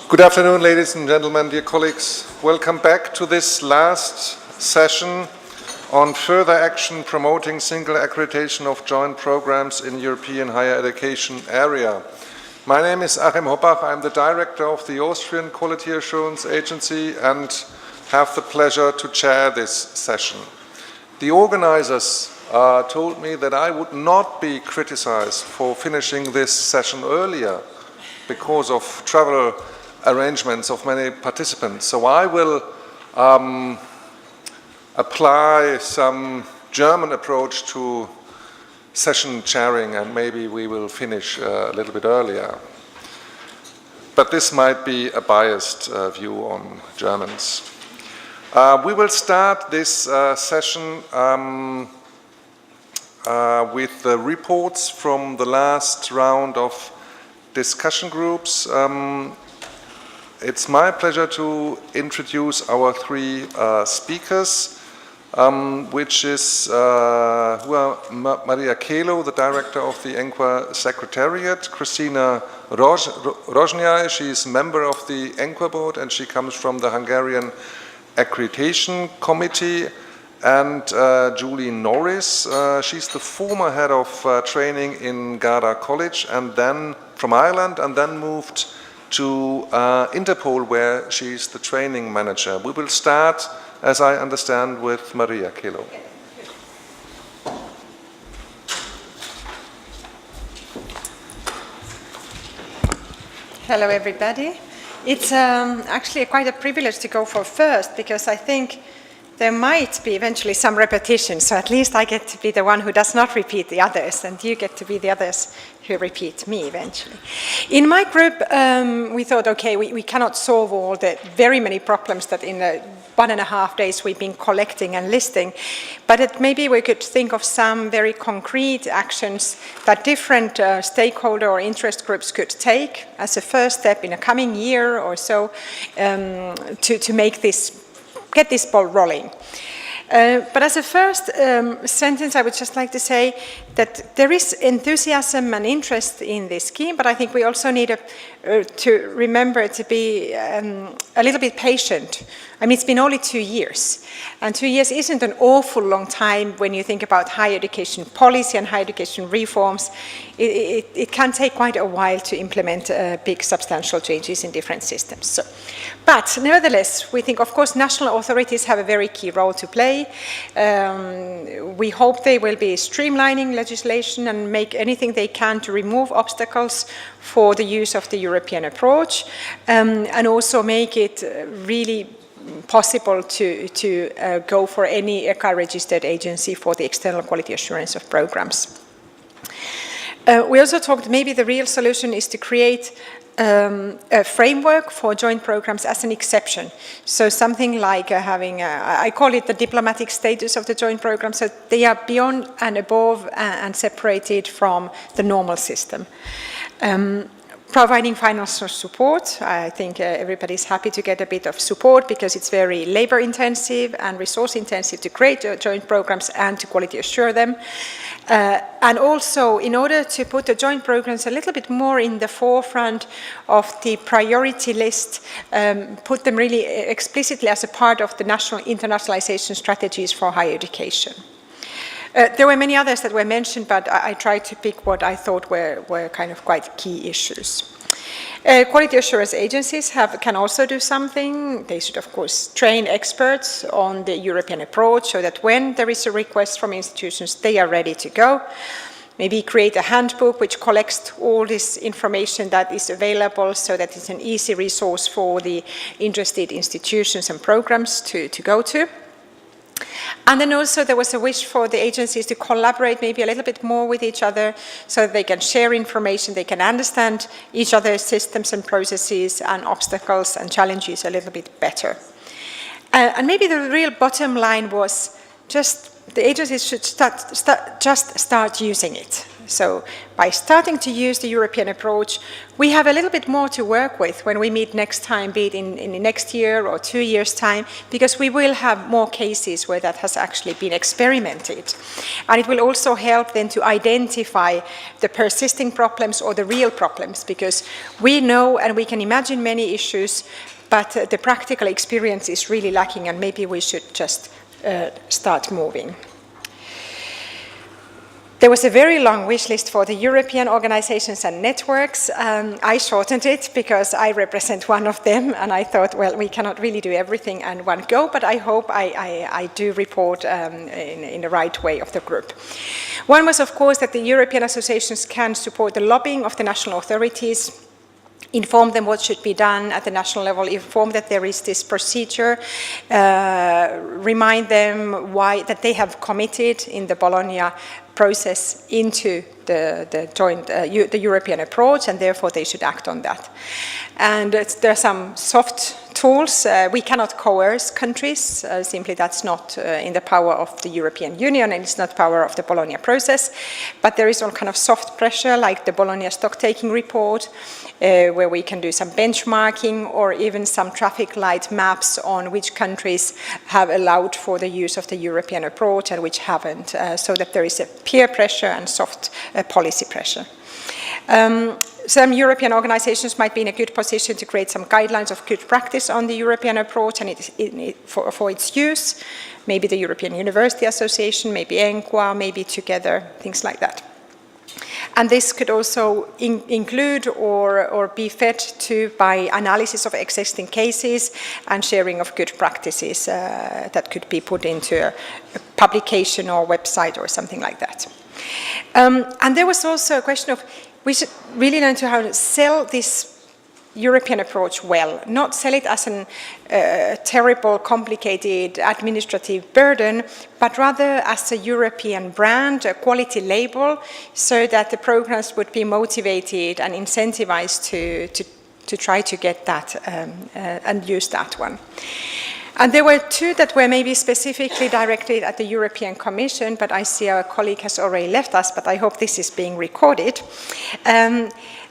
Good afternoon, ladies and gentlemen, dear colleagues. Welcome back to this last session on further action promoting single accreditation of joint programs in European higher education area. My name is Achim Hoppach. I'm the director of the Austrian Quality Assurance Agency and have the pleasure to chair this session. The organizers told me that I would not be criticized for finishing this session earlier because of travel arrangements of many participants. So I will apply some German approach to session chairing, and maybe we will finish a little bit earlier. But this might be a biased view on Germans. We will start this session with the reports from the last round of discussion groups. It's my pleasure to introduce our three speakers, which is Maria Kelo, the director of the ENQA Secretariat, Christina Rozsnyai, she is member of the ENQA board and she comes from the Hungarian Accreditation Committee, and Julie Norris, she's the former head of training in Garda College and then from Ireland, and then moved to Interpol, where she's the training manager. We will start, as I understand, with Maria Kelo. Hello, everybody. It's actually quite a privilege to go for first, because I think there might be eventually some repetition, so at least I get to be the one who does not repeat the others, and you get to be the others who repeat me eventually. In my group, we thought, okay, we cannot solve all the very many problems that in 1.5 days we've been collecting and listing, but maybe we could think of some very concrete actions that different stakeholder or interest groups could take as a first step in a coming year or so to make this get this ball rolling. But as a first sentence, I would just like to say that there is enthusiasm and interest in this scheme, but I think we also need to remember to be a little bit patient. I mean, it's been only 2 years, and 2 years isn't an awful long time when you think about higher education policy and higher education reforms. It can take quite a while to implement big substantial changes in different systems. So, but nevertheless, we think, of course, national authorities have a very key role to play. We hope they will be streamlining legislation and make anything they can to remove obstacles for the use of the European approach, and also make it really possible to go for any ECHA-registered agency for the external quality assurance of programs. We also talked maybe the real solution is to create a framework for joint programs as an exception. So something like having, I call it the diplomatic status of the joint program, so they are beyond and above and separated from the normal system. Providing financial support, I think everybody's happy to get a bit of support because it's very labor intensive and resource intensive to create joint programs and to quality assure them. And also, in order to put the joint programs a little bit more in the forefront of the priority list, put them really explicitly as a part of the national internationalization strategies for higher education. There were many others that were mentioned, but I tried to pick what I thought were kind of quite key issues. Quality assurance agencies can also do something. They should, of course, train experts on the European approach so that when there is a request from institutions, they are ready to go. Maybe create a handbook which collects all this information that is available so that it's an easy resource for the interested institutions and programs to go to. And then also there was a wish for the agencies to collaborate maybe a little bit more with each other so that they can share information, they can understand each other's systems and processes and obstacles and challenges a little bit better. And maybe the real bottom line was just the agencies should just start using it. So by starting to use the European approach, we have a little bit more to work with when we meet next time, be it in the next year or 2 years' time, because we will have more cases where that has actually been experimented. And it will also help then to identify the persisting problems or the real problems, because we know and we can imagine many issues, but the practical experience is really lacking, and maybe we should just start moving. There was a very long wish list for the European organizations and networks. I shortened it because I represent one of them, and I thought, well, we cannot really do everything in one go, but I hope I do report in the right way of the group. One was, of course, that the European associations can support the lobbying of the national authorities, inform them what should be done at the national level, inform that there is this procedure, remind them that they have committed in the Bologna process into the joint the European approach, and therefore they should act on that. And there are some soft tools. We cannot coerce countries. Simply that's not in the power of the European Union, and it's not power of the Bologna process. But there is all kind of soft pressure, like the Bologna stock-taking report, where we can do some benchmarking or even some traffic light maps on which countries have allowed for the use of the European approach and which haven't, so that there is a peer pressure and soft policy pressure. Some European organizations might be in a good position to create some guidelines of good practice on the European approach and for its use. Maybe the European University Association, maybe ENQA, maybe together, things like that. And this could also include or be fed to by analysis of existing cases and sharing of good practices that could be put into a publication or website or something like that. And there was also a question of we should really learn how to sell this European approach well, not sell it as a terrible, complicated administrative burden, but rather as a European brand, a quality label, so that the programs would be motivated and incentivized to try to get that and use that one. And there were two that were maybe specifically directed at the European Commission, but I see our colleague has already left us, but I hope this is being recorded.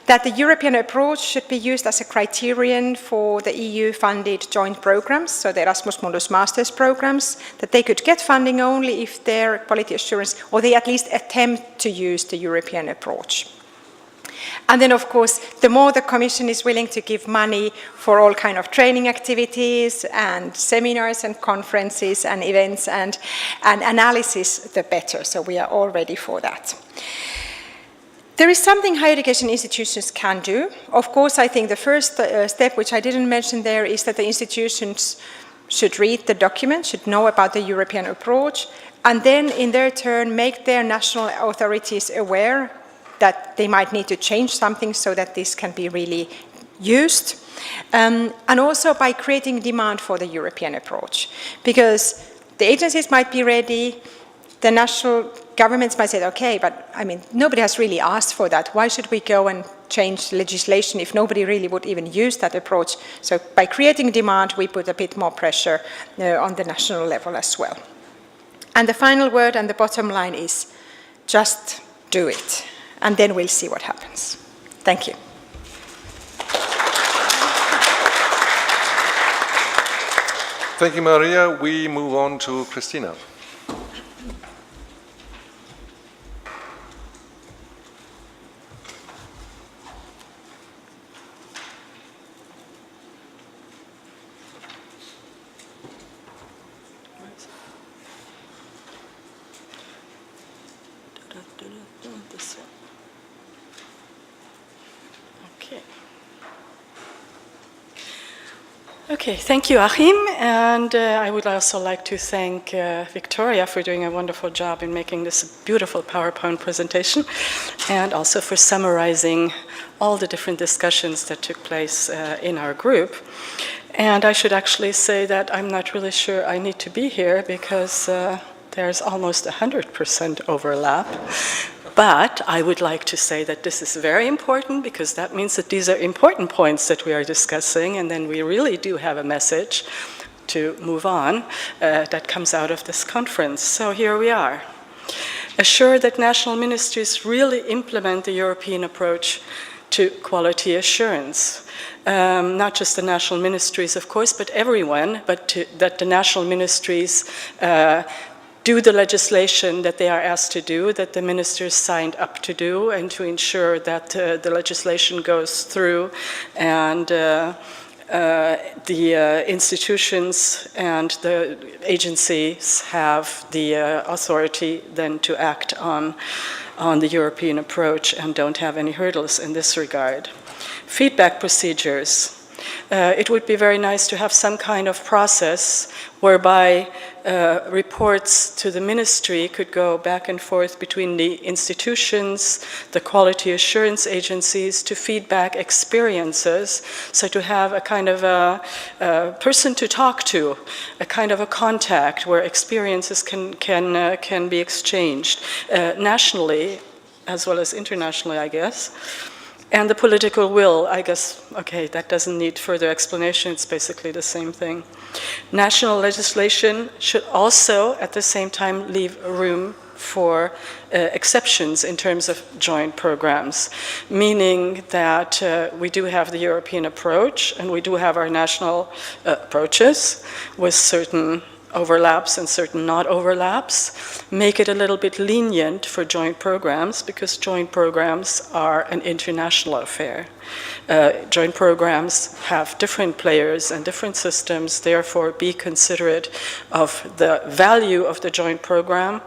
That the European approach should be used as a criterion for the EU-funded joint programs, so the Erasmus Mundus Masters programs, that they could get funding only if their quality assurance, or they at least attempt to use the European approach. And then, of course, the more the Commission is willing to give money for all kind of training activities and seminars and conferences and events and analysis, the better. So we are all ready for that. There is something higher education institutions can do. Of course, I think the first step, which I didn't mention there, is that the institutions should read the document, should know about the European approach, and then in their turn make their national authorities aware that they might need to change something so that this can be really used. And also by creating demand for the European approach. Because the agencies might be ready, the national governments might say, okay, but I mean, nobody has really asked for that. Why should we go and change legislation if nobody really would even use that approach? So by creating demand, we put a bit more pressure on the national level as well. And the final word and the bottom line is just do it. And then we'll see what happens. Thank you. Thank you, Maria. We move on to Christina. Okay, thank you, Achim, and I would also like to thank Victoria for doing a wonderful job in making this beautiful PowerPoint presentation, and also for summarizing all the different discussions that took place in our group. And I should actually say that I'm not really sure I need to be here because there's almost 100% overlap. But I would like to say that this is very important because that means that these are important points that we are discussing, and then we really do have a message to move on that comes out of this conference. So here we are. Assure that national ministries really implement the European approach to quality assurance. Not just the national ministries, of course, but everyone, that the national ministries do the legislation that they are asked to do, that the ministers signed up to do, and to ensure that the legislation goes through, and the institutions and the agencies have the authority then to act on the European approach and don't have any hurdles in this regard. Feedback procedures. It would be very nice to have some kind of process whereby reports to the ministry could go back and forth between the institutions, the quality assurance agencies, to feedback experiences. So to have a kind of a person to talk to, a kind of a contact where experiences can be exchanged nationally as well as internationally, I guess. And the political will, I guess, okay, that doesn't need further explanation, it's basically the same thing. National legislation should also, at the same time, leave room for exceptions in terms of joint programs, meaning that we do have the European approach and we do have our national approaches with certain overlaps and certain not overlaps, make it a little bit lenient for joint programs because joint programs are an international affair. Joint programs have different players and different systems, therefore be considerate of the value of the joint program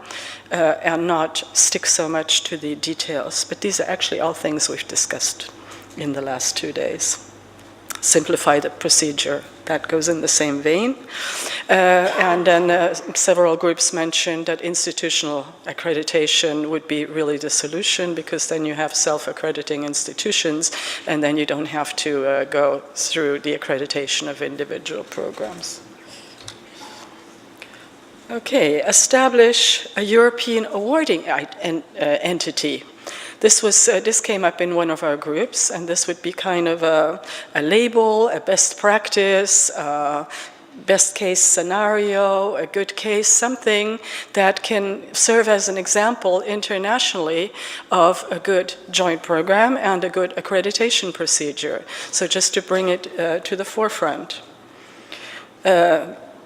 and not stick so much to the details. But these are actually all things we've discussed in the last 2 days. Simplify the procedure, that goes in the same vein. And then several groups mentioned that institutional accreditation would be really the solution, because then you have self-accrediting institutions and then you don't have to go through the accreditation of individual programs. Okay, establish a European awarding entity. This came up in one of our groups, and this would be kind of a label, a best practice, best case scenario, a good case, something that can serve as an example internationally of a good joint program and a good accreditation procedure. So just to bring it to the forefront.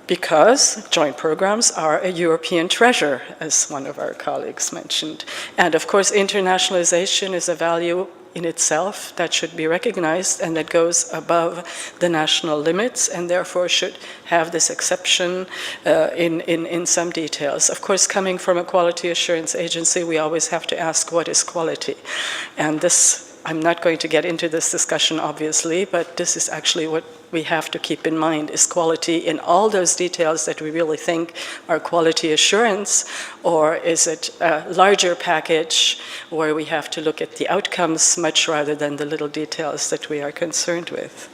Because joint programs are a European treasure, as one of our colleagues mentioned. And of course, internationalization is a value in itself that should be recognized and that goes above the national limits and therefore should have this exception in some details. Of course, coming from a quality assurance agency, we always have to ask, what is quality? And this, I'm not going to get into this discussion, obviously, but this is actually what we have to keep in mind, is quality in all those details that we really think are quality assurance, or is it a larger package where we have to look at the outcomes much rather than the little details that we are concerned with.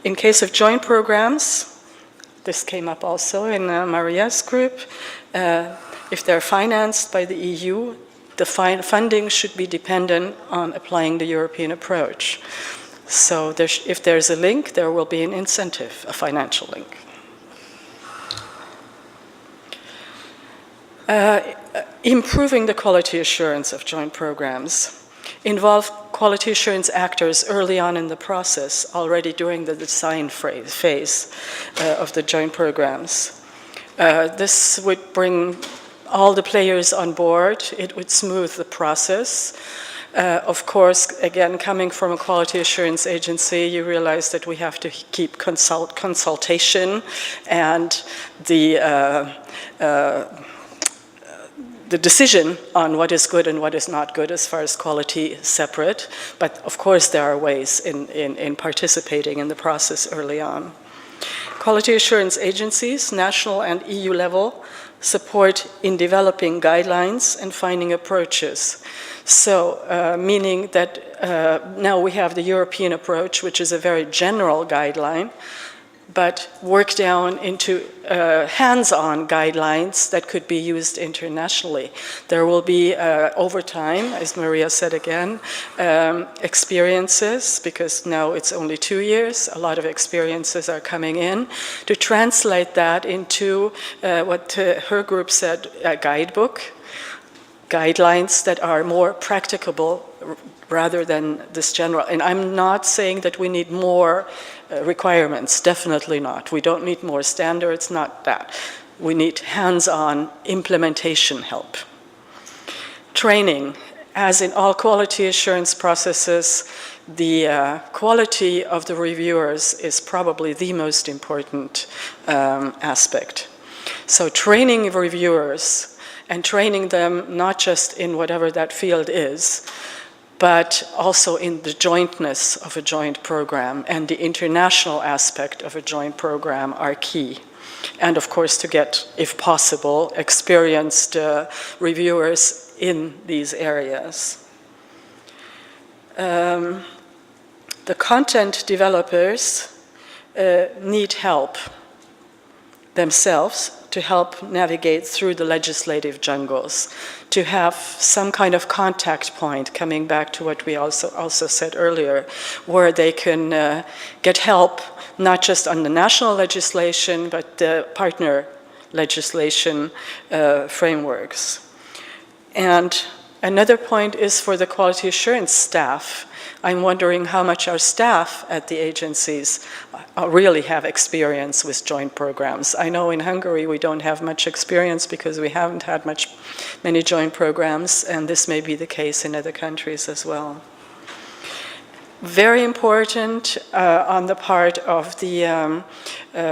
In case of joint programs, this came up also in Maria's group, if they're financed by the EU, the funding should be dependent on applying the European approach. So if there's a link, there will be an incentive, a financial link. Improving the quality assurance of joint programs. Involve quality assurance actors early on in the process, already during the design phase of the joint programs. This would bring all the players on board. It would smooth the process. Of course, again, coming from a quality assurance agency, you realize that we have to keep consultation and the decision on what is good and what is not good as far as quality separate. But of course, there are ways in participating in the process early on. Quality assurance agencies, national and EU level, support in developing guidelines and finding approaches. So, meaning that now we have the European approach, which is a very general guideline, but work down into hands-on guidelines that could be used internationally. There will be, over time, as Maria said again, experiences, because now it's only 2 years, a lot of experiences are coming in, to translate that into what her group said, a guidebook, guidelines that are more practicable rather than this general. And I'm not saying that we need more requirements, definitely not. We don't need more standards, not that. We need hands-on implementation help. Training, as in all quality assurance processes, the quality of the reviewers is probably the most important aspect. So training reviewers and training them not just in whatever that field is, but also in the jointness of a joint program and the international aspect of a joint program are key. And of course to get, if possible, experienced reviewers in these areas. The content developers need help themselves to help navigate through the legislative jungles, to have some kind of contact point, coming back to what we also said earlier, where they can get help not just on the national legislation, but the partner legislation frameworks. And another point is for the quality assurance staff. I'm wondering how much our staff at the agencies really have experience with joint programs. I know in Hungary we don't have much experience because we haven't had many joint programs, and this may be the case in other countries as well. Very important on the part of the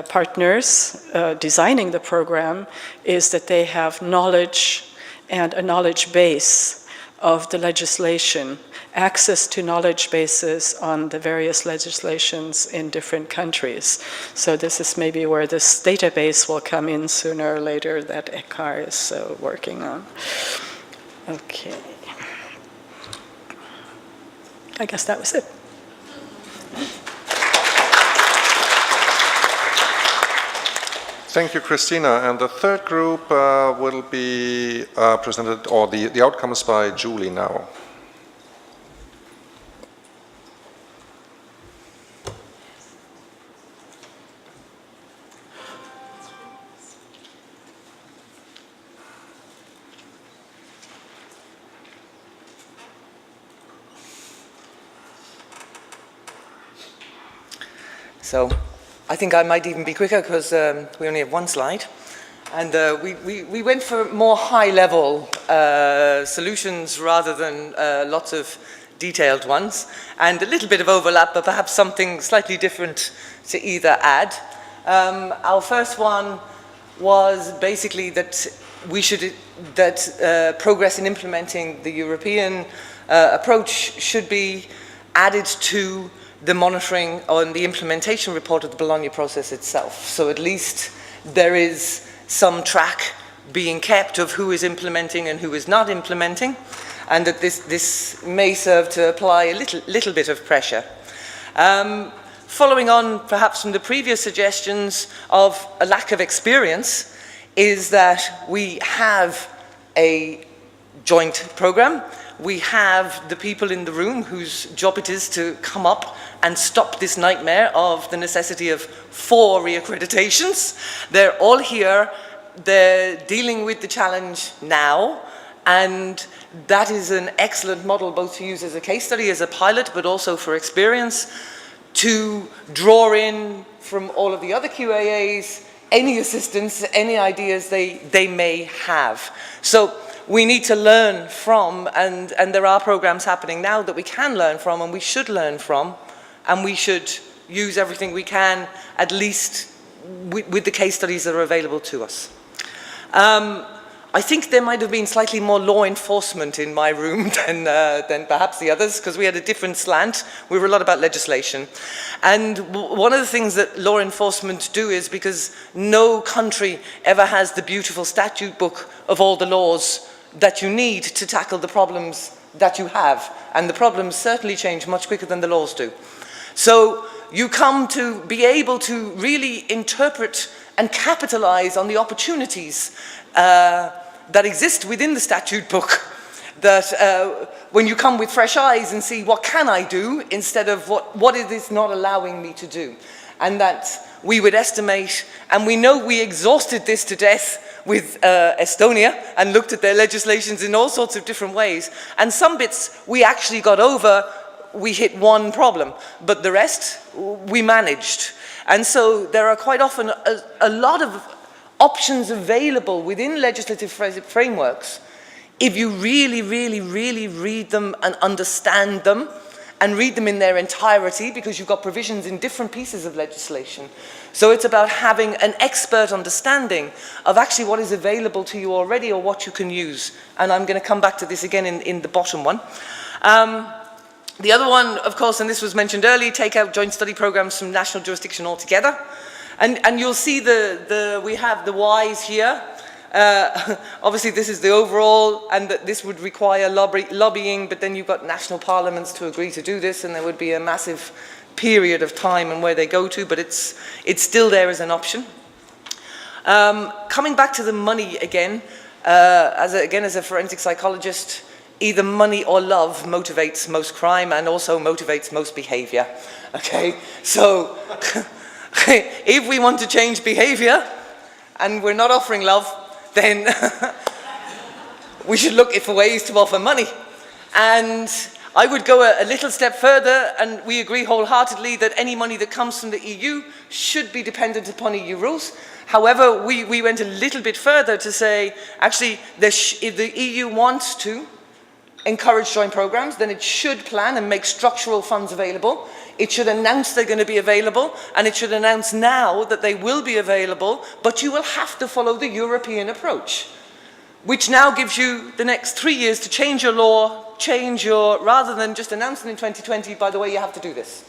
partners designing the program is that they have knowledge and a knowledge base of the legislation, access to knowledge bases on the various legislations in different countries. So this is maybe where this database will come in sooner or later that ECHAR is working on. Okay. I guess that was it. Thank you, Christina. And the third group will be presented, or the outcomes by Julie now. So I think I might even be quicker because we only have one slide. And we went for more high-level solutions rather than lots of detailed ones. And a little bit of overlap, but perhaps something slightly different to either add. Our first one was basically that progress in implementing the European approach should be added to the monitoring on the implementation report of the Bologna process itself. So at least there is some track being kept of who is implementing and who is not implementing, and that this may serve to apply a little bit of pressure. Following on perhaps from the previous suggestions of a lack of experience is that we have a joint program. We have the people in the room whose job it is to come up and stop this nightmare of the necessity of 4 reaccreditations. They're all here, they're dealing with the challenge now, and that is an excellent model both to use as a case study, as a pilot, but also for experience, to draw in from all of the other QAAs any assistance, any ideas they may have. So we need to learn from, and there are programs happening now that we can learn from and we should learn from, and we should use everything we can, at least with the case studies that are available to us. I think there might have been slightly more law enforcement in my room than perhaps the others, because we had a different slant. We were a lot about legislation. And one of the things that law enforcement do is, because no country ever has the beautiful statute book of all the laws that you need to tackle the problems that you have. And the problems certainly change much quicker than the laws do. So you come to be able to really interpret and capitalize on the opportunities that exist within the statute book, that when you come with fresh eyes and see what can I do instead of what it is not allowing me to do. And that we would estimate, and we know we exhausted this to death with Estonia and looked at their legislations in all sorts of different ways. And some bits we actually got over, we hit one problem, but the rest we managed. And so there are quite often a lot of options available within legislative frameworks if you really, really, really read them and understand them and read them in their entirety, because you've got provisions in different pieces of legislation. So it's about having an expert understanding of actually what is available to you already or what you can use. And I'm going to come back to this again in the bottom one. The other one, of course, and this was mentioned earlier, take out joint study programs from national jurisdiction altogether. And you'll see we have the Ys here. Obviously, this is the overall, and that this would require lobbying, but then you've got national parliaments to agree to do this, and there would be a massive period of time and where they go to, but it's still there as an option. Coming back to the money again, as a forensic psychologist, either money or love motivates most crime and also motivates most behavior. Okay, so if we want to change behavior and we're not offering love, then we should look for ways to offer money. And I would go a little step further, and we agree wholeheartedly that any money that comes from the EU should be dependent upon EU rules. However, we went a little bit further to say, actually, if the EU wants to encourage joint programs, then it should plan and make structural funds available. It should announce they're going to be available, and it should announce now that they will be available, but you will have to follow the European approach, which now gives you the next 3 years to change your law, rather than just announcing in 2020, by the way, you have to do this.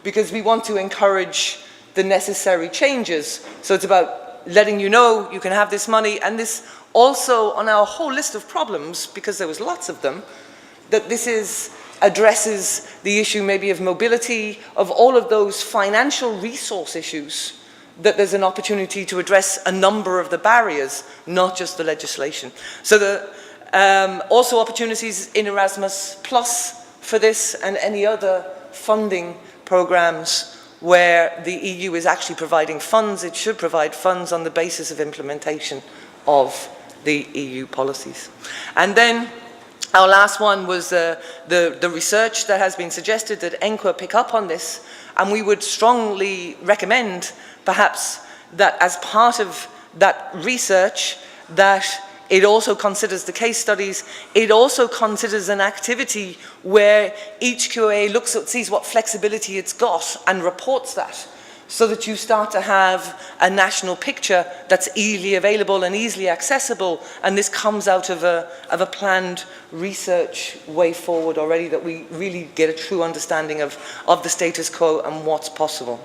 Because we want to encourage the necessary changes. So it's about letting you know you can have this money, and this also on our whole list of problems, because there was lots of them, that this addresses the issue maybe of mobility, of all of those financial resource issues, that there's an opportunity to address a number of the barriers, not just the legislation. So also opportunities in Erasmus Plus for this and any other funding programs where the EU is actually providing funds. It should provide funds on the basis of implementation of the EU policies. And then our last one was the research that has been suggested that ENQA pick up on this, and we would strongly recommend perhaps that as part of that research that it also considers the case studies, it also considers an activity where each QA sees what flexibility it's got and reports that, so that you start to have a national picture that's easily available and easily accessible, and this comes out of a planned research way forward already, that we really get a true understanding of the status quo and what's possible.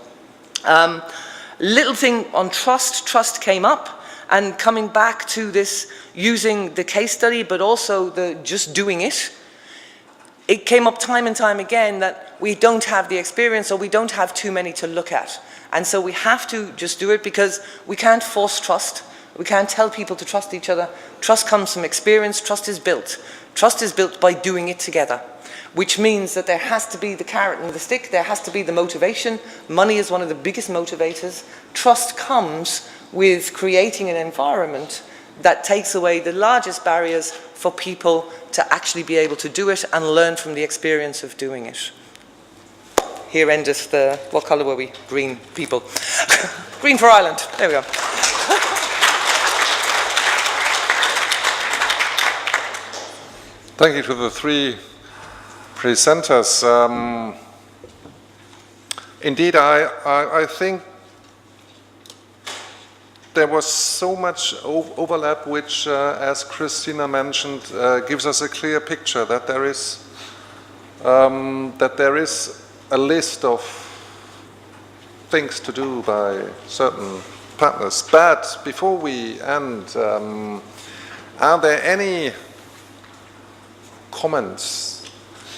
Little thing on trust. Trust came up, and coming back to this using the case study but also the just doing it, it came up time and time again that we don't have the experience or we don't have too many to look at. And so we have to just do it, because we can't force trust. We can't tell people to trust each other. Trust comes from experience. Trust is built. Trust is built by doing it together, which means that there has to be the carrot and the stick. There has to be the motivation. Money is one of the biggest motivators. Trust comes with creating an environment that takes away the largest barriers for people to actually be able to do it and learn from the experience of doing it. Here endeth what colour were we? Green people. Green for Ireland. There we go. Thank you to the three presenters. Indeed, I think there was so much overlap, which, as Christina mentioned, gives us a clear picture that there is a list of things to do by certain partners. But before we end, are there any comments,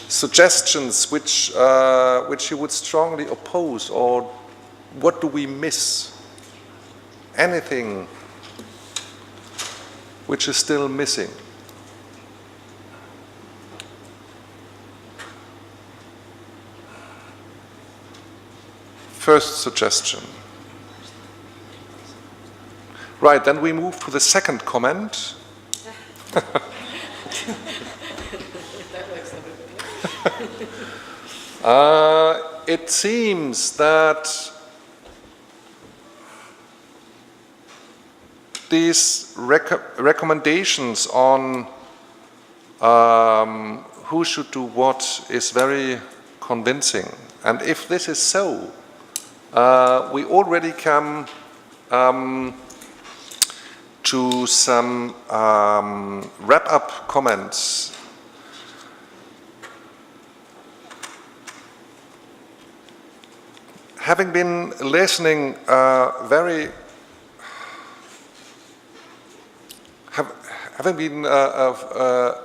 suggestions which you would strongly oppose, or what do we miss? Anything which is still missing? First suggestion. Right, then we move to the second comment. It seems that these recommendations on who should do what is very convincing. And if this is so, we already come to some wrap-up comments. Having been listening having been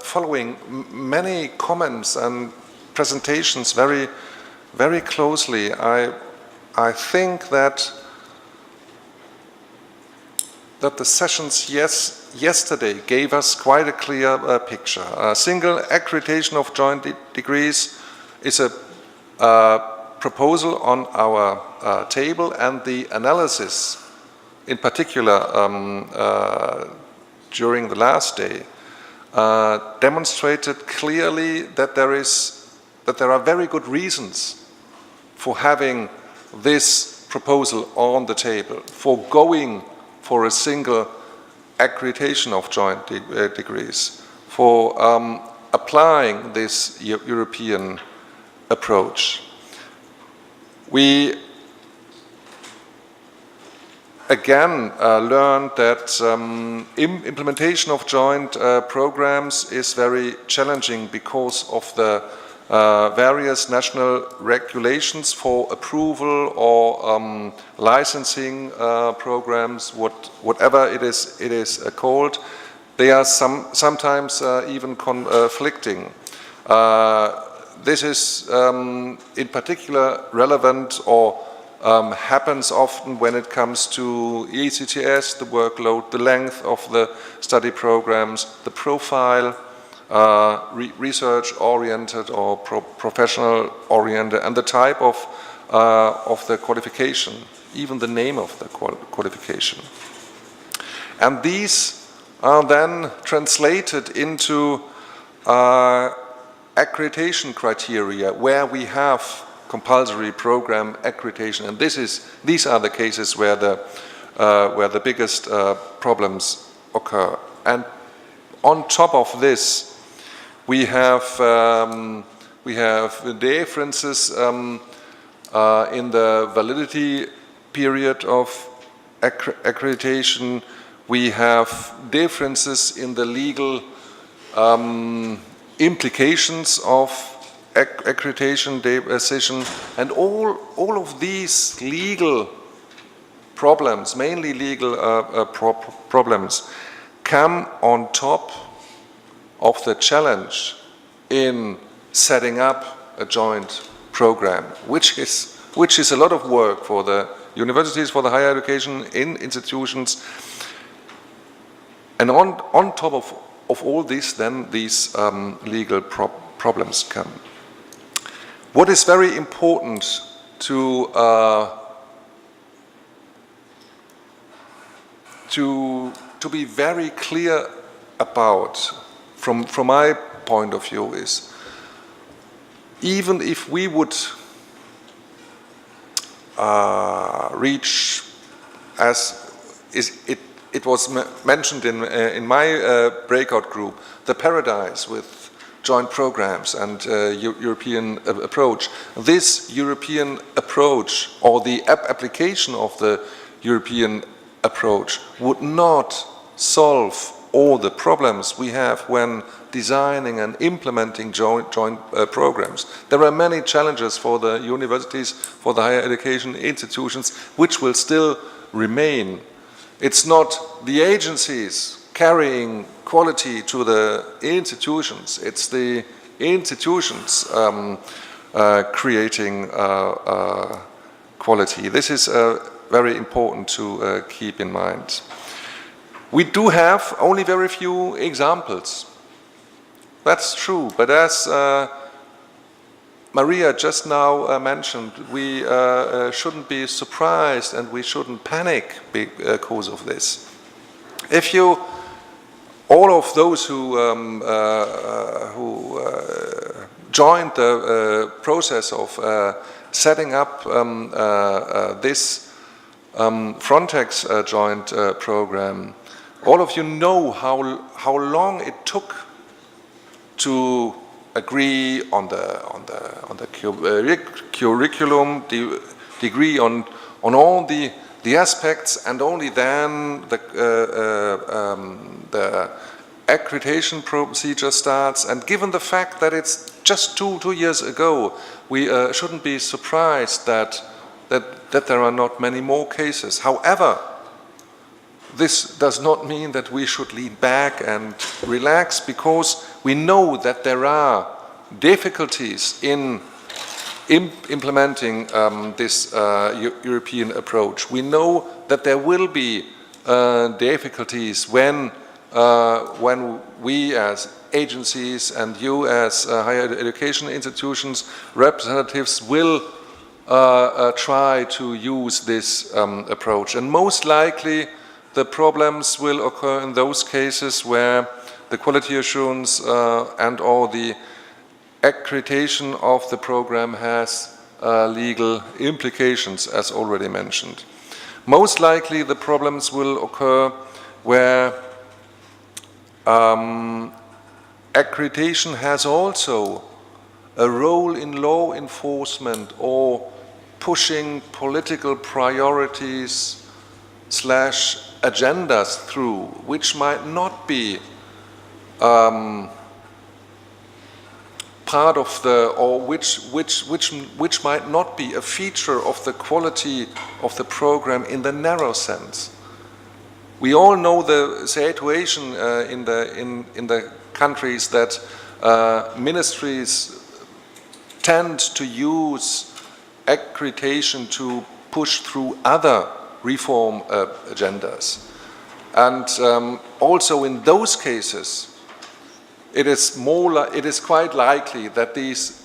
following many comments and presentations very, very closely, I think that the sessions yesterday gave us quite a clear picture. Single accreditation of joint degrees is a proposal on our table, and the analysis, in particular during the last day, demonstrated clearly that there are very good reasons for having this proposal on the table, for going for a single accreditation of joint degrees, for applying this European approach. We again learned that implementation of joint programs is very challenging because of the various national regulations for approval or licensing programs, whatever it is called. They are sometimes even conflicting. This is in particular relevant or happens often when it comes to ECTS, the workload, the length of the study programs, the profile, research-oriented or professional-oriented, and the type of the qualification, even the name of the qualification. And these are then translated into accreditation criteria where we have compulsory program accreditation, and these are the cases where the biggest problems occur. And on top of this, we have differences in the validity period of accreditation. We have differences in the legal implications of accreditation decision, and all of these legal problems, mainly legal problems, come on top of the challenge in setting up a joint program, which is a lot of work for the universities, for the higher education in institutions. And on top of all this, then these legal problems come. What is very important to be very clear about, from my point of view, is even if we would reach, as it was mentioned in my breakout group, the paradise with joint programs and European approach. This European approach, or the application of the European approach, would not solve all the problems we have when designing and implementing joint programs. There are many challenges for the universities, for the higher education institutions, which will still remain. It's not the agencies carrying quality to the institutions, it's the institutions creating quality. This is very important to keep in mind. We do have only very few examples. That's true, but as Maria just now mentioned, we shouldn't be surprised and we shouldn't panic because of this. If you, all of those who joined the process of setting up this Frontex joint program, all of you know how long it took to agree on the curriculum, degree on all the aspects, and only then the accreditation procedure starts. And given the fact that it's just two years ago, we shouldn't be surprised that there are not many more cases. However, this does not mean that we should lean back and relax, because we know that there are difficulties in implementing this European approach. We know that there will be difficulties when we as agencies and you as higher education institutions representatives will try to use this approach. And most likely the problems will occur in those cases where the quality assurance and or the accreditation of the program has legal implications, as already mentioned. Most likely the problems will occur where accreditation has also a role in law enforcement or pushing political priorities / agendas through, which might not be part of the, or which might not be a feature of the quality of the program in the narrow sense. We all know the situation in the countries that ministries tend to use accreditation to push through other reform agendas. And also in those cases, it is quite likely that these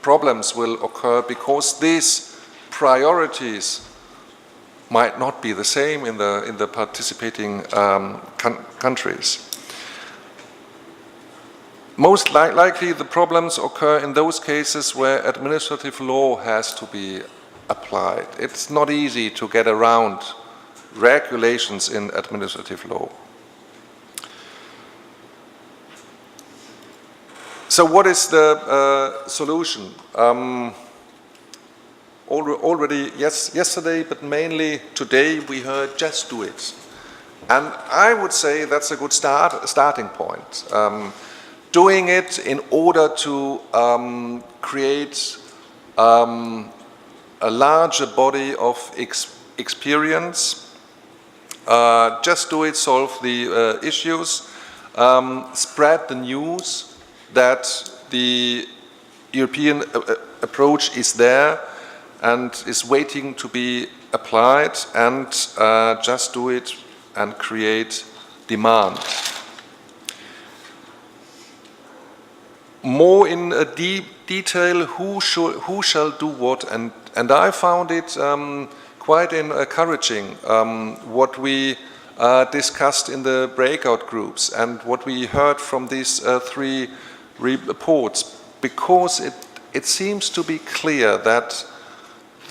problems will occur because these priorities might not be the same in the participating countries. Most likely the problems occur in those cases where administrative law has to be applied. It's not easy to get around regulations in administrative law. So what is the solution? Already yesterday, but mainly today, we heard just do it. And I would say that's a good starting point. Doing it in order to create a larger body of experience. Just do it, solve the issues, spread the news that the European approach is there and is waiting to be applied, and just do it and create demand. More in detail, who shall do what, and I found it quite encouraging what we discussed in the breakout groups and what we heard from these three reports, because it seems to be clear that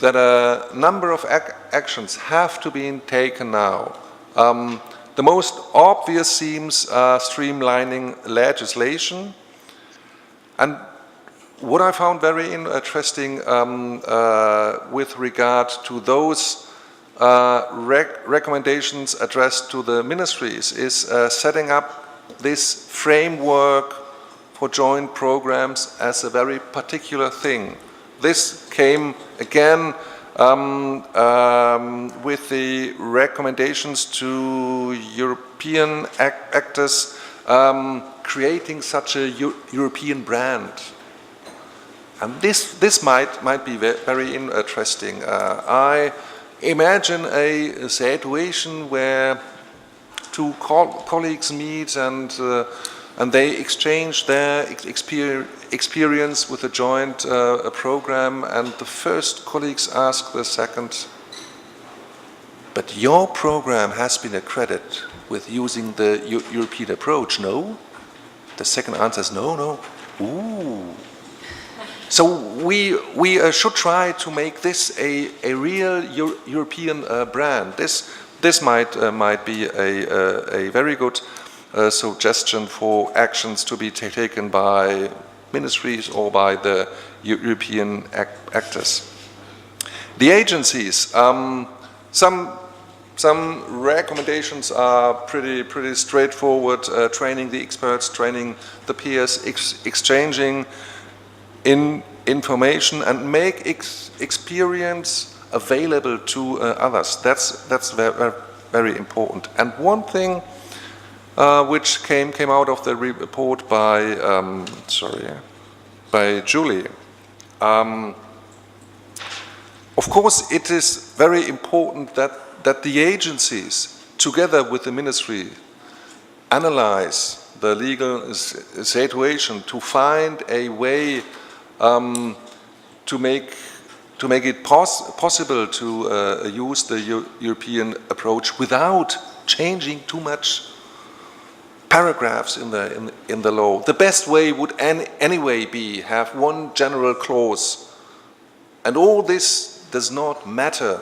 a number of actions have to be taken now. The most obvious seems streamlining legislation. And what I found very interesting with regard to those recommendations addressed to the ministries is setting up this framework for joint programs as a very particular thing. This came again with the recommendations to European actors creating such a European brand. And this might be very interesting. I imagine a situation where two colleagues meet and they exchange their experience with a joint program, and the first colleagues ask the second, but your program has been accredited with using the European approach? No. The second answer is no, no. Ooh. So we should try to make this a real European brand. This might be a very good suggestion for actions to be taken by ministries or by the European actors. The agencies, some recommendations are pretty straightforward. Training the experts, training the peers, exchanging information, and make experience available to others. That's very important. And one thing which came out of the report by Julie. Of course, it is very important that the agencies, together with the ministry, analyze the legal situation to find a way to make it possible to use the European approach without changing too much paragraphs in the law. The best way would anyway be have one general clause, and all this does not matter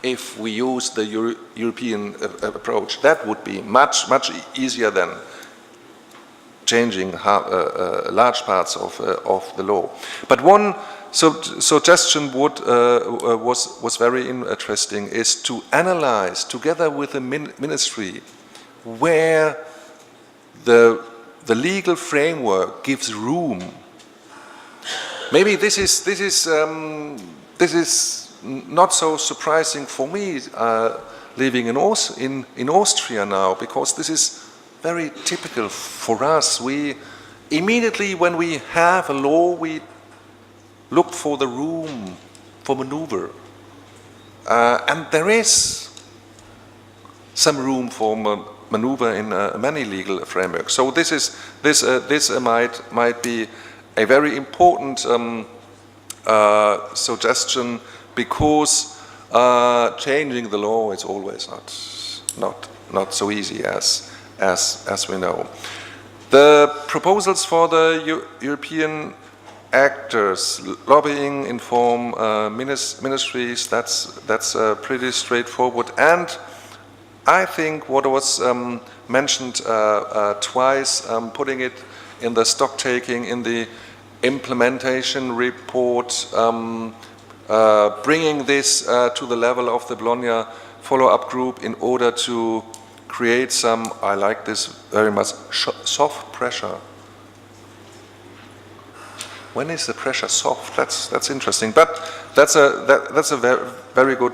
if we use the European approach. That would be much easier than changing large parts of the law. But one suggestion was very interesting, is to analyze together with the ministry where the legal framework gives room. Maybe this is not so surprising for me, living in Austria now, because this is very typical for us. We immediately, when we have a law, we look for the room for maneuver, and there is some room for maneuver in many legal frameworks. So this might be a very important suggestion, because changing the law is always not so easy as we know. The proposals for the European actors, lobbying, inform ministries, that's pretty straightforward. And I think what was mentioned twice, putting it in the stock taking, in the implementation report, bringing this to the level of the Bologna follow-up group in order to create some, I like this very much, soft pressure. When is the pressure soft? That's interesting, but that's a very good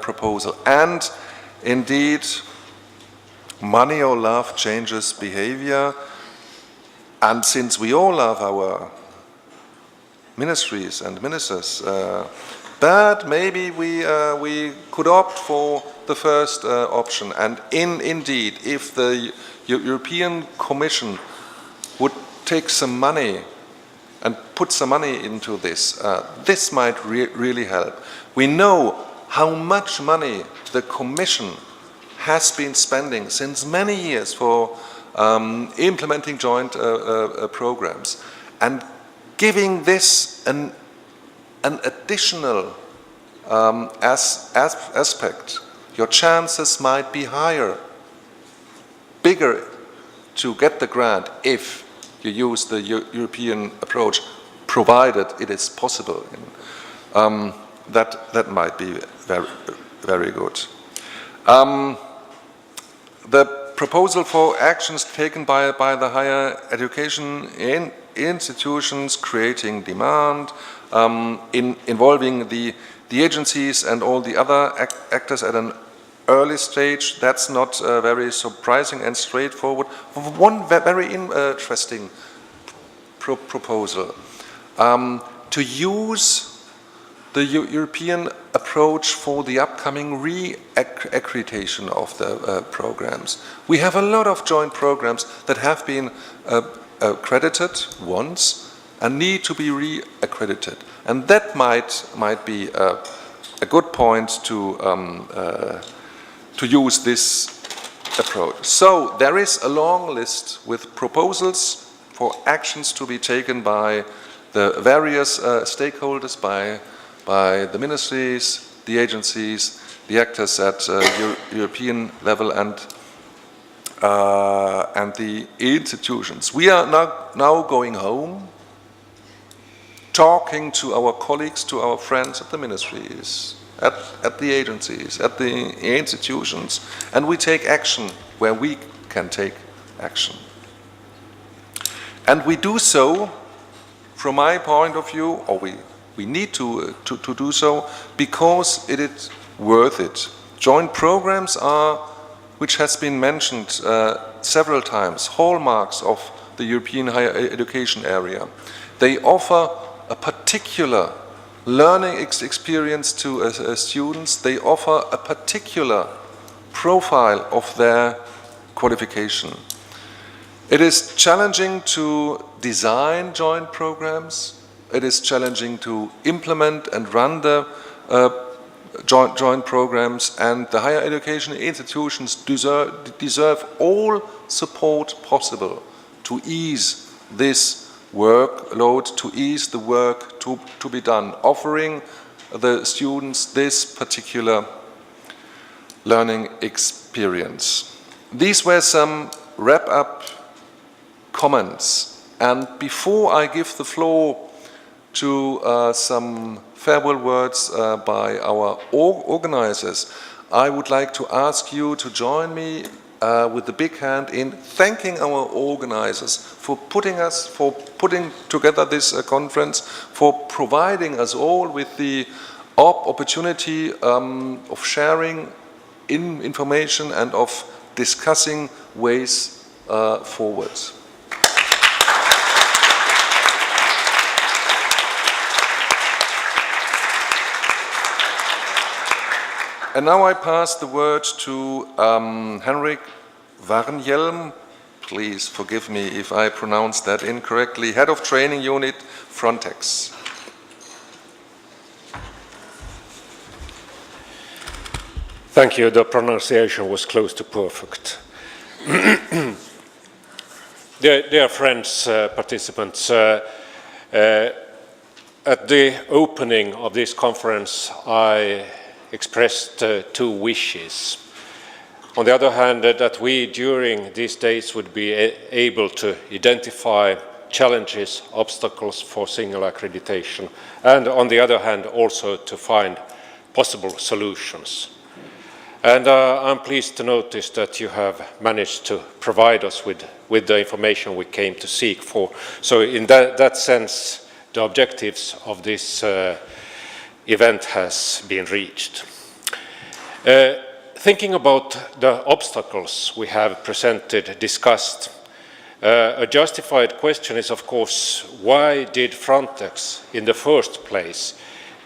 proposal. And indeed, money or love changes behavior, and since we all love our ministries and ministers, but maybe we could opt for the first option. And indeed, if the European Commission would take some money and put some money into this, this might really help. We know how much money the Commission has been spending since many years for implementing joint programs, and giving this an additional aspect, your chances might be bigger to get the grant if you use the European approach, provided it is possible. That might be very good. The proposal for actions taken by the higher education institutions, creating demand, involving the agencies and all the other actors at an early stage, that's not very surprising and straightforward. One very interesting proposal, to use the European approach for the upcoming re-accreditation of the programs. We have a lot of joint programs that have been accredited once and need to be re-accredited, and that might be a good point to use this approach. So there is a long list with proposals for actions to be taken by the various stakeholders, by the ministries, the agencies, the actors at European level, and the institutions. We are now going home, talking to our colleagues, to our friends at the ministries, at the agencies, at the institutions, and we take action where we can take action. And we do so, from my point of view, or we need to do so, because it is worth it. Joint programs are, which has been mentioned several times, hallmarks of the European higher education area. They offer a particular learning experience to students. They offer a particular profile of their qualification. It is challenging to design joint programs. It is challenging to implement and run the joint programs, and the higher education institutions deserve all support possible to ease this workload, to ease the work to be done, offering the students this particular learning experience. These were some wrap-up comments, and before I give the floor to some farewell words by our organizers, I would like to ask you to join me with a big hand in thanking our organizers for putting together this conference, for providing us all with the opportunity of sharing information and of discussing ways forward. And now I pass the word to Henrik Warnjelm. Please forgive me if I pronounce that incorrectly. Head of Training Unit, Frontex. Thank you. The pronunciation was close to perfect. Dear friends, participants, at the opening of this conference, I expressed two wishes. On the other hand, that we during these days would be able to identify challenges, obstacles for single accreditation, and on the other hand also to find possible solutions. And I'm pleased to notice that you have managed to provide us with the information we came to seek for. So in that sense, the objectives of this event has been reached. Thinking about the obstacles we have presented, discussed, a justified question is, of course, why did Frontex in the first place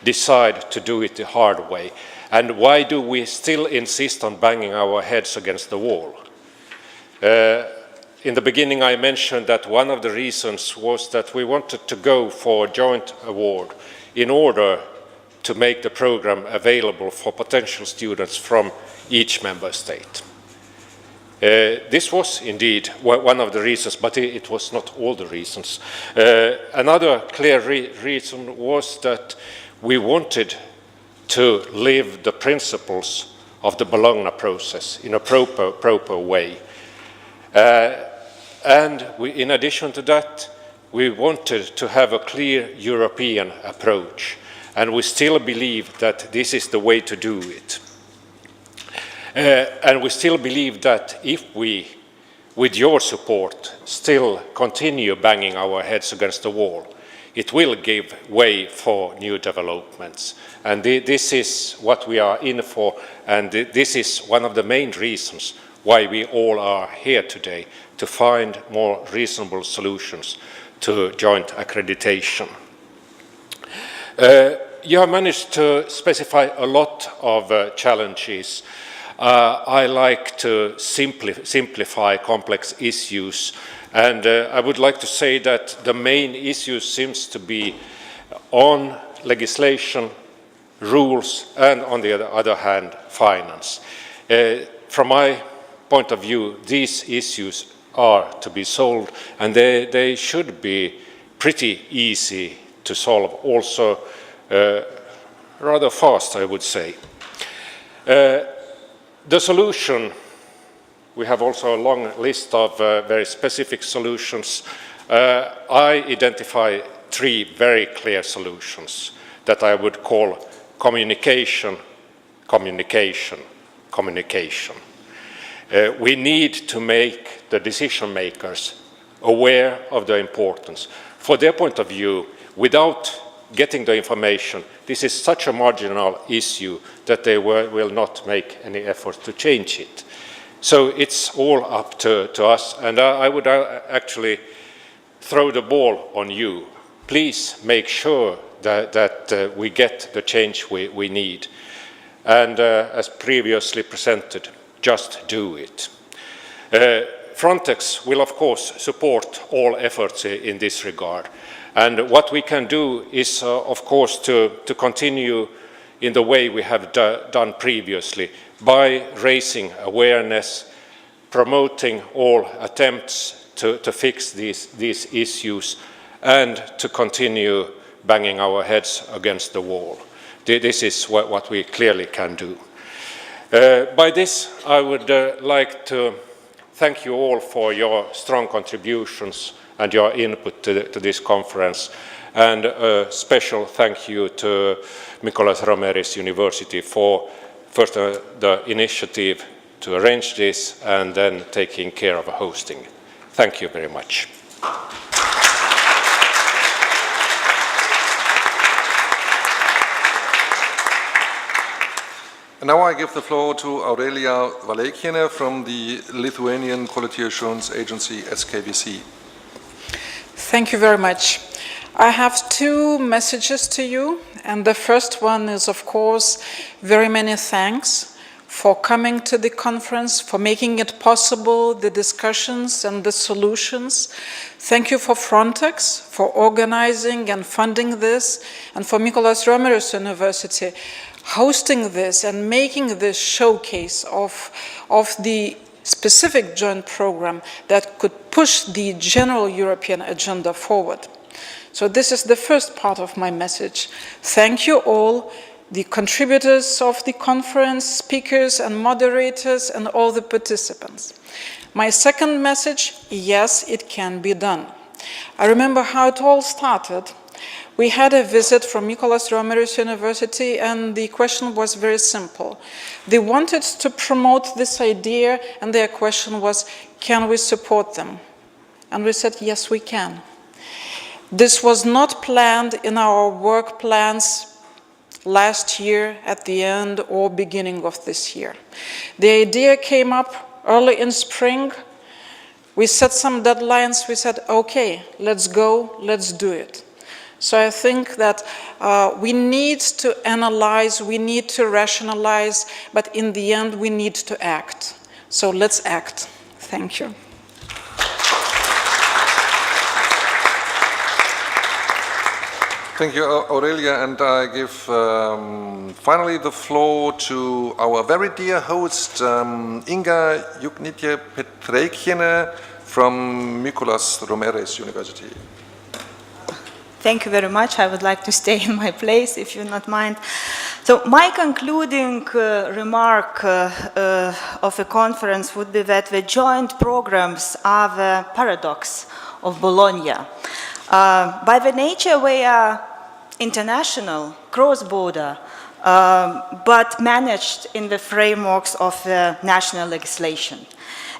decide to do it the hard way? And why do we still insist on banging our heads against the wall? In the beginning, I mentioned that one of the reasons was that we wanted to go for a joint award in order to make the program available for potential students from each member state. This was indeed one of the reasons, but it was not all the reasons. Another clear reason was that we wanted to live the principles of the Bologna process in a proper way. And in addition to that, we wanted to have a clear European approach. And we still believe that this is the way to do it. And we still believe that if we, with your support, still continue banging our heads against the wall, it will give way for new developments. And this is what we are in for, and this is one of the main reasons why we all are here today, to find more reasonable solutions to joint accreditation. You have managed to specify a lot of challenges. I like to simplify complex issues, and I would like to say that the main issue seems to be on legislation, rules, and on the other hand, finance. From my point of view, these issues are to be solved, and they should be pretty easy to solve, also rather fast, I would say. The solution, we have also a long list of very specific solutions. I identify 3 very clear solutions that I would call communication, communication, communication. We need to make the decision makers aware of the importance. For their point of view, without getting the information, this is such a marginal issue that they will not make any effort to change it. So it's all up to us, and I would actually throw the ball on you. Please make sure that we get the change we need. And as previously presented, just do it. Frontex will, of course, support all efforts in this regard. And what we can do is, of course, to continue in the way we have done previously, by raising awareness, promoting all attempts to fix these issues, and to continue banging our heads against the wall. This is what we clearly can do. By this, I would like to thank you all for your strong contributions and your input to this conference. And a special thank you to Nicolas Romeris University for first the initiative to arrange this and then taking care of hosting. Thank you very much. And now I give the floor to Aurelia Valekina from the Lithuanian Quality Assurance Agency, SKVC. Thank you very much. I have 2 messages to you, and the first one is, of course, very many thanks for coming to the conference, for making it possible, the discussions and the solutions. Thank you for Frontex, for organizing and funding this, and for Nicolas Romeris University hosting this and making this showcase of the specific joint program that could push the general European agenda forward. So this is the first part of my message. Thank you all, the contributors of the conference, speakers and moderators, and all the participants. My second message, yes, it can be done. I remember how it all started. We had a visit from Nicolas Romeris University, and the question was very simple. They wanted to promote this idea, and their question was, can we support them? And we said, yes, we can. This was not planned in our work plans last year at the end or beginning of this year. The idea came up early in spring. We set some deadlines. We said, okay, let's go, let's do it. So I think that we need to analyze, we need to rationalize, but in the end we need to act. So let's act. Thank you. Thank you, Aurelia, and I give finally the floor to our very dear host, Inga Juknitje-Petrekjene from Nicolas Romeris University. Thank you very much. I would like to stay in my place, if you not mind. So my concluding remark of a conference would be that the joint programs are the paradox of Bologna. By the nature, we are international, cross-border, but managed in the frameworks of national legislation.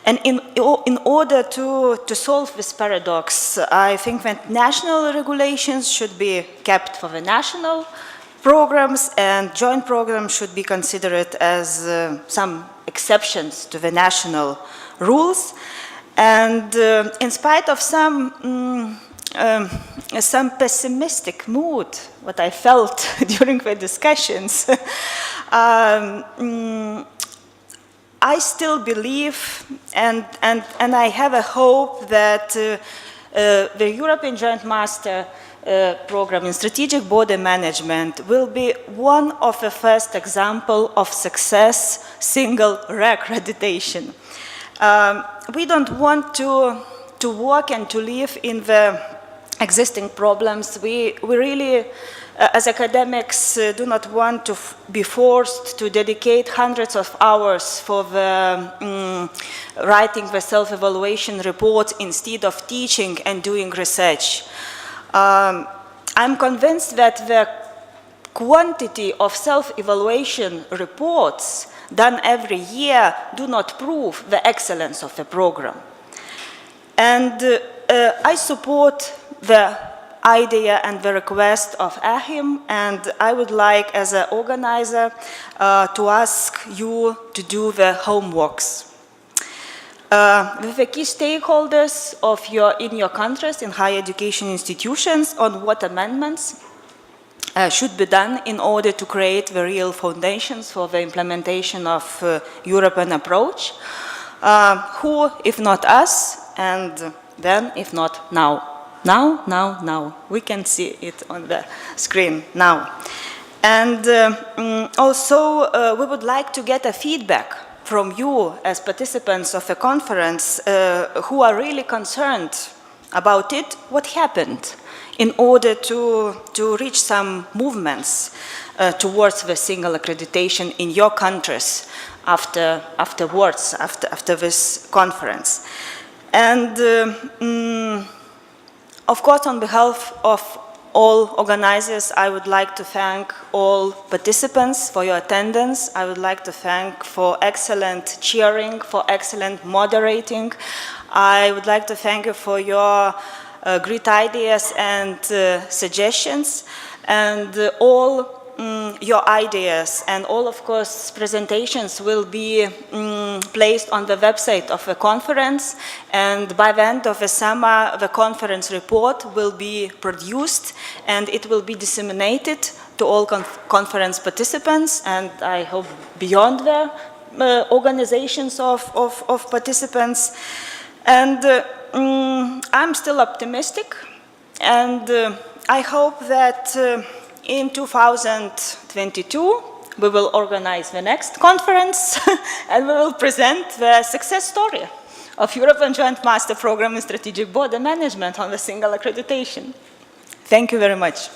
And in order to solve this paradox, I think that national regulations should be kept for the national programs, and joint programs should be considered as some exceptions to the national rules. And in spite of some pessimistic mood, what I felt during the discussions, I still believe and I have a hope that the European Joint Master Program in Strategic Border Management will be one of the first examples of success single reaccreditation. We don't want to work and to live in the existing problems. We really, as academics, do not want to be forced to dedicate hundreds of hours for writing the self-evaluation reports instead of teaching and doing research. I'm convinced that the quantity of self-evaluation reports done every year do not prove the excellence of the program. And I support the idea and the request of AHIM, and I would like, as an organizer, to ask you to do the homeworks. With the key stakeholders in your countries, in higher education institutions, on what amendments should be done in order to create the real foundations for the implementation of European approach. Who, if not us, and then, if not now? Now. We can see it on the screen now. And also, we would like to get a feedback from you as participants of the conference who are really concerned about it, what happened in order to reach some movements towards the single accreditation in your countries after this conference. And of course, on behalf of all organizers, I would like to thank all participants for your attendance. I would like to thank for excellent cheering, for excellent moderating. I would like to thank you for your great ideas and suggestions, and all your ideas and all, of course, presentations will be placed on the website of the conference, and by the end of the summer the conference report will be produced and it will be disseminated to all conference participants, and I hope beyond the organizations of participants. And I'm still optimistic, and I hope that in 2022 we will organize the next conference and we will present the success story of European Joint Master Program in Strategic Border Management on the single accreditation. Thank you very much.